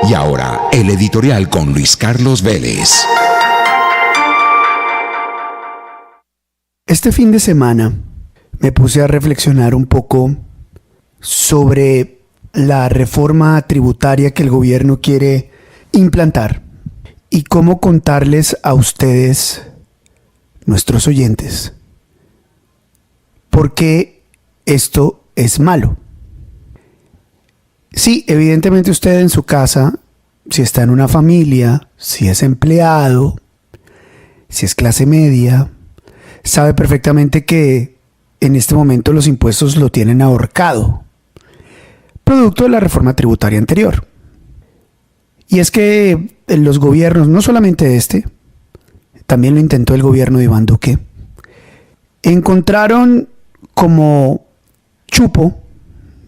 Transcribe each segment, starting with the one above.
Y ahora, el editorial con Luis Carlos Vélez. Este fin de semana me puse a reflexionar un poco sobre la reforma tributaria que el gobierno quiere implantar y cómo contarles a ustedes, nuestros oyentes, por qué esto es malo. Sí, evidentemente usted en su casa, si está en una familia, si es empleado, si es clase media, sabe perfectamente que en este momento los impuestos lo tienen ahorcado, producto de la reforma tributaria anterior. Y es que los gobiernos, no solamente este, también lo intentó el gobierno de Iván Duque, encontraron como chupo,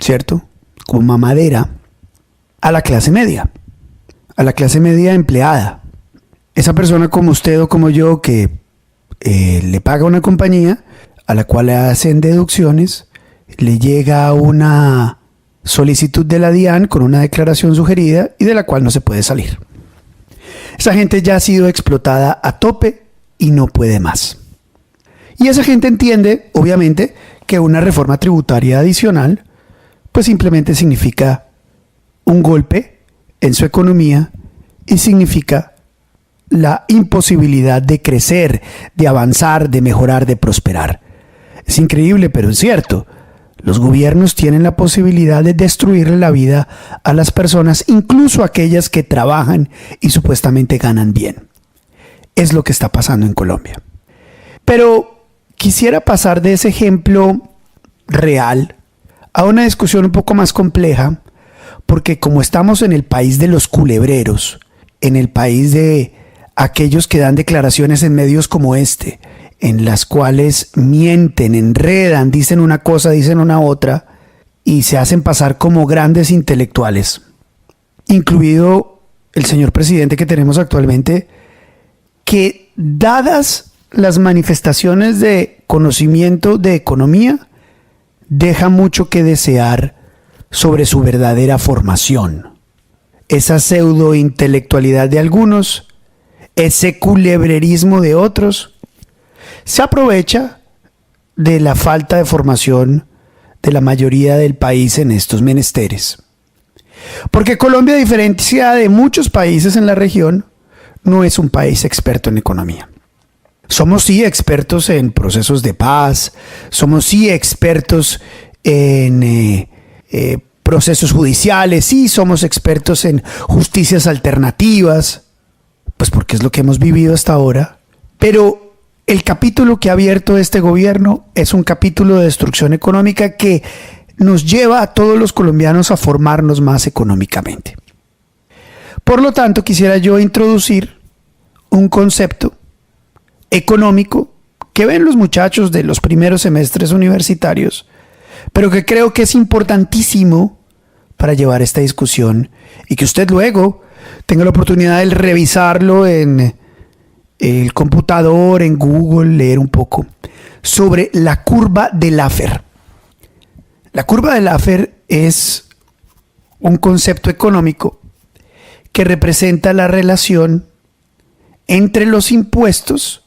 ¿cierto?, como mamadera a la clase media empleada. Esa persona como usted o como yo que le paga una compañía a la cual le hacen deducciones, le llega una solicitud de la DIAN con una declaración sugerida y de la cual no se puede salir. Esa gente ya ha sido explotada a tope y no puede más. Y esa gente entiende, obviamente, que una reforma tributaria adicional pues simplemente significa un golpe en su economía y significa la imposibilidad de crecer, de avanzar, de mejorar, de prosperar. Es increíble, pero es cierto. Los gobiernos tienen la posibilidad de destruirle la vida a las personas, incluso aquellas que trabajan y supuestamente ganan bien. Es lo que está pasando en Colombia. Pero quisiera pasar de ese ejemplo real a una discusión un poco más compleja, porque como estamos en el país de los culebreros, en el país de aquellos que dan declaraciones en medios como este, en las cuales mienten, enredan, dicen una cosa, dicen una otra, y se hacen pasar como grandes intelectuales, incluido el señor presidente que tenemos actualmente, que dadas las manifestaciones de conocimiento de economía, deja mucho que desear sobre su verdadera formación. Esa pseudo-intelectualidad de algunos, ese culebrerismo de otros, se aprovecha de la falta de formación de la mayoría del país en estos menesteres. Porque Colombia, a diferencia de muchos países en la región, no es un país experto en economía. Somos sí expertos en procesos de paz, somos sí expertos en procesos judiciales, sí somos expertos en justicias alternativas, pues porque es lo que hemos vivido hasta ahora. Pero el capítulo que ha abierto este gobierno es un capítulo de destrucción económica que nos lleva a todos los colombianos a formarnos más económicamente. Por lo tanto, quisiera yo introducir un concepto económico que ven los muchachos de los primeros semestres universitarios, pero que creo que es importantísimo para llevar esta discusión y que usted luego tenga la oportunidad de revisarlo en el computador, en Google, leer un poco sobre la curva de Laffer. La curva de Laffer es un concepto económico que representa la relación entre los impuestos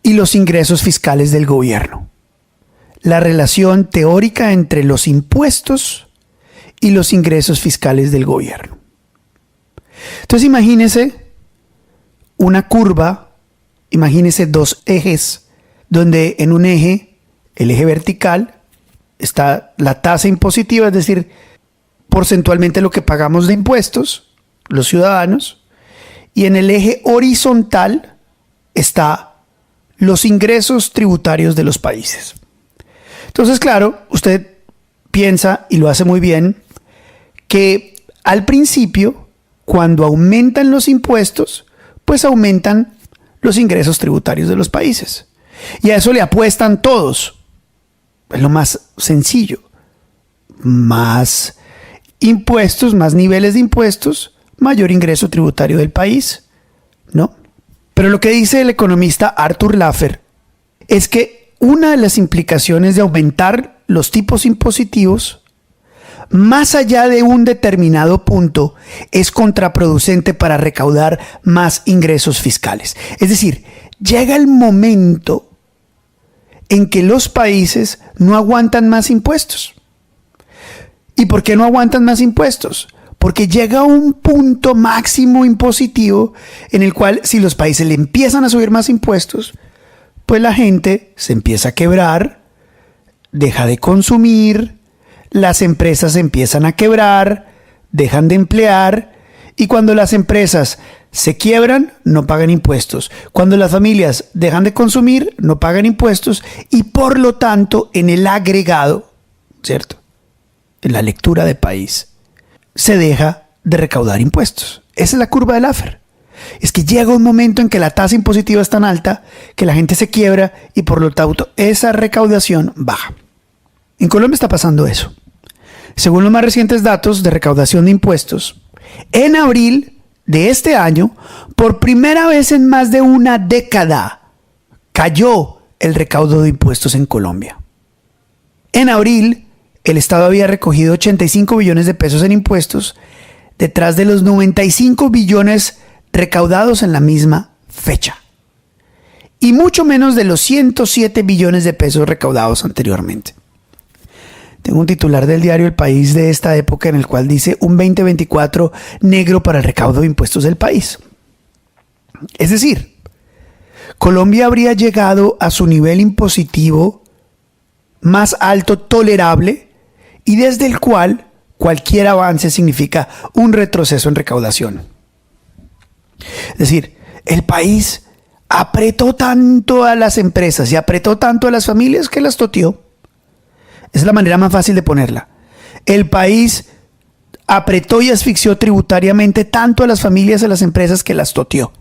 y los ingresos fiscales del gobierno. La relación teórica entre los impuestos y los ingresos fiscales del gobierno. Entonces imagínese una curva, imagínese dos ejes, donde en un eje, el eje vertical, está la tasa impositiva, es decir, porcentualmente lo que pagamos de impuestos, los ciudadanos, y en el eje horizontal está los ingresos tributarios de los países. Entonces, claro, usted piensa, y lo hace muy bien, que al principio, cuando aumentan los impuestos, pues aumentan los ingresos tributarios de los países. Y a eso le apuestan todos. Es lo más sencillo. Más impuestos, más niveles de impuestos, mayor ingreso tributario del país, ¿no? Pero lo que dice el economista Arthur Laffer es que una de las implicaciones de aumentar los tipos impositivos más allá de un determinado punto, es contraproducente para recaudar más ingresos fiscales. Es decir, llega el momento en que los países no aguantan más impuestos. ¿Y por qué no aguantan más impuestos? Porque llega un punto máximo impositivo en el cual si los países le empiezan a subir más impuestos, pues la gente se empieza a quebrar, deja de consumir, las empresas empiezan a quebrar, dejan de emplear, y cuando las empresas se quiebran, no pagan impuestos. Cuando las familias dejan de consumir, no pagan impuestos, y por lo tanto, en el agregado, ¿cierto?, en la lectura de país, se deja de recaudar impuestos. Esa es la curva de Laffer. Es que llega un momento en que la tasa impositiva es tan alta que la gente se quiebra y por lo tanto esa recaudación baja. En Colombia está pasando eso. Según los más recientes datos de recaudación de impuestos, en abril de este año, por primera vez en más de una década, cayó el recaudo de impuestos en Colombia. En abril, el Estado había recogido 85 billones de pesos en impuestos, detrás de los 95 billones recaudados en la misma fecha, y mucho menos de los 107 billones de pesos recaudados anteriormente. Tengo un titular del diario El País de esta época en el cual dice un 2024 negro para el recaudo de impuestos del país. Es decir, Colombia habría llegado a su nivel impositivo más alto tolerable y desde el cual cualquier avance significa un retroceso en recaudación. Es decir, el país apretó tanto a las empresas y apretó tanto a las familias que las toteó. Es la manera más fácil de ponerla. El país apretó y asfixió tributariamente tanto a las familias y a las empresas que las toteó.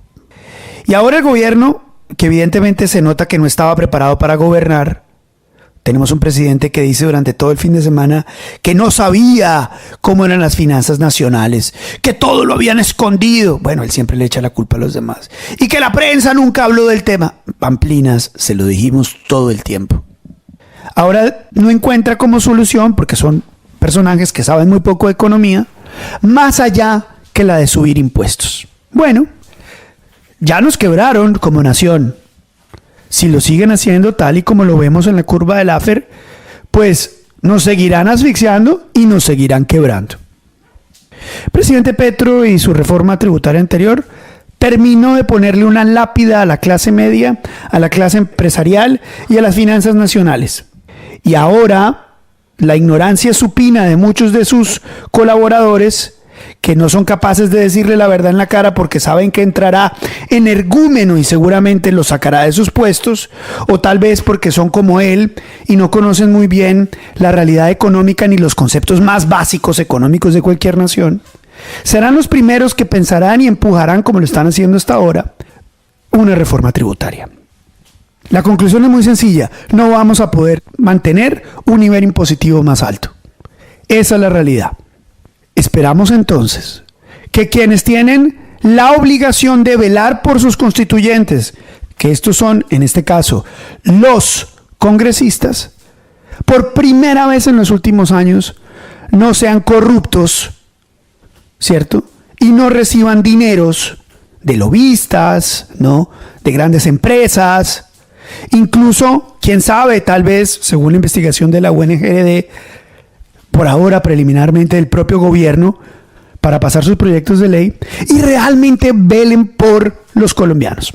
Y ahora el gobierno, que evidentemente se nota que no estaba preparado para gobernar, tenemos un presidente que dice durante todo el fin de semana que no sabía cómo eran las finanzas nacionales, que todo lo habían escondido. Bueno, él siempre le echa la culpa a los demás. Y que la prensa nunca habló del tema. Pamplinas, se lo dijimos todo el tiempo. Ahora no encuentra como solución, porque son personajes que saben muy poco de economía, más allá que la de subir impuestos. Bueno, ya nos quebraron como nación. Si lo siguen haciendo tal y como lo vemos en la curva de Laffer, pues nos seguirán asfixiando y nos seguirán quebrando. El presidente Petro y su reforma tributaria anterior terminó de ponerle una lápida a la clase media, a la clase empresarial y a las finanzas nacionales. Y ahora la ignorancia supina de muchos de sus colaboradores, que no son capaces de decirle la verdad en la cara porque saben que entrará energúmeno y seguramente lo sacará de sus puestos, o tal vez porque son como él y no conocen muy bien la realidad económica ni los conceptos más básicos económicos de cualquier nación, serán los primeros que pensarán y empujarán, como lo están haciendo hasta ahora, una reforma tributaria. La conclusión es muy sencilla: no vamos a poder mantener un nivel impositivo más alto. Esa es la realidad. Esperamos entonces que quienes tienen la obligación de velar por sus constituyentes, que estos son, en este caso, los congresistas, por primera vez en los últimos años, no sean corruptos, ¿cierto? Y no reciban dineros de lobistas, ¿no?, de grandes empresas, incluso, quién sabe, tal vez, según la investigación de la UNGRD, por ahora preliminarmente del propio gobierno, para pasar sus proyectos de ley, y realmente velen por los colombianos.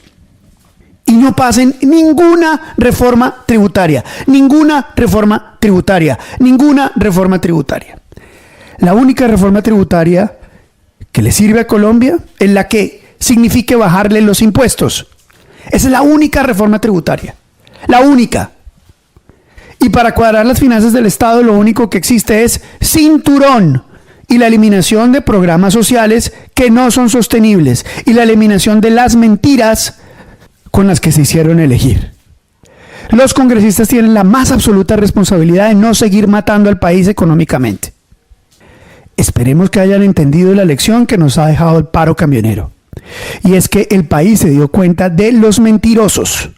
Y no pasen ninguna reforma tributaria, ninguna reforma tributaria, ninguna reforma tributaria. La única reforma tributaria que le sirve a Colombia es la que signifique bajarle los impuestos. Esa es la única reforma tributaria, la única. Y para cuadrar las finanzas del Estado, lo único que existe es cinturón y la eliminación de programas sociales que no son sostenibles y la eliminación de las mentiras con las que se hicieron elegir. Los congresistas tienen la más absoluta responsabilidad de no seguir matando al país económicamente. Esperemos que hayan entendido la lección que nos ha dejado el paro camionero. Y es que el país se dio cuenta de los mentirosos.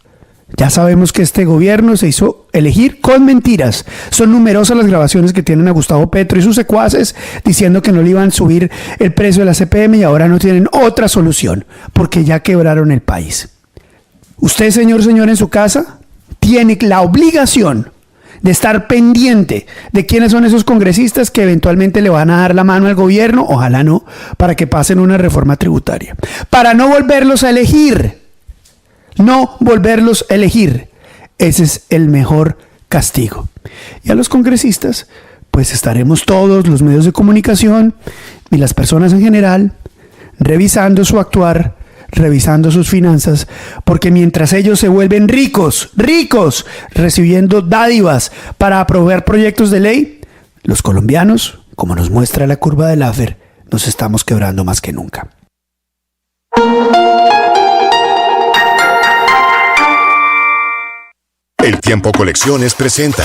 Ya sabemos que este gobierno se hizo elegir con mentiras. Son numerosas las grabaciones que tienen a Gustavo Petro y sus secuaces diciendo que no le iban a subir el precio de la CPM y ahora no tienen otra solución porque ya quebraron el país. Usted, señor, en su casa, tiene la obligación de estar pendiente de quiénes son esos congresistas que eventualmente le van a dar la mano al gobierno, ojalá no, para que pasen una reforma tributaria. Para no volverlos a elegir. No volverlos a elegir. Ese es el mejor castigo. Y a los congresistas, pues estaremos todos, los medios de comunicación y las personas en general, revisando su actuar, revisando sus finanzas, porque mientras ellos se vuelven ricos, recibiendo dádivas para aprobar proyectos de ley, los colombianos, como nos muestra la curva de Laffer, nos estamos quebrando más que nunca. El Tiempo Colecciones presenta